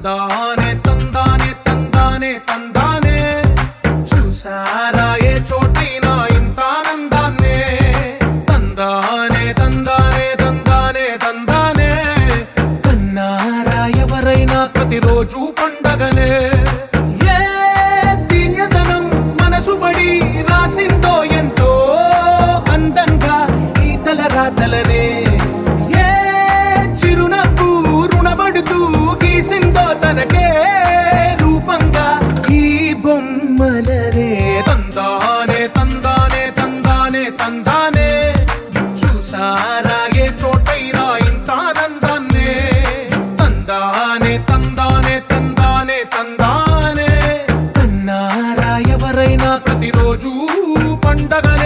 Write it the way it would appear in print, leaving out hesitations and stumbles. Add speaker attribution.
Speaker 1: తందానే తందానే తందానే తందానే చూసారా ఏ చోటైనా ఇంత ఆనందాన్నే తందానే తందానే తందానే తందానే కన్నారా ఎవరైనా ప్రతిరోజు పండగనే ఏ తీయదనం మనసు పడి రాసిందో ఎంతో అందంగా ఈ తలరాతలనే ఏ చిరునవ్వు రుణపడుతూ గీసిందో తనకే రూపంగా ఈ బొమ్మలనే తందానే తందానే తందానే తందానే చూసారా ఏ చోటైనా ఇంత ఆనందాన్నే తందానే తందానే తందానే తందానే కన్నారా ఎవరైనా ప్రతిరోజు పండగనే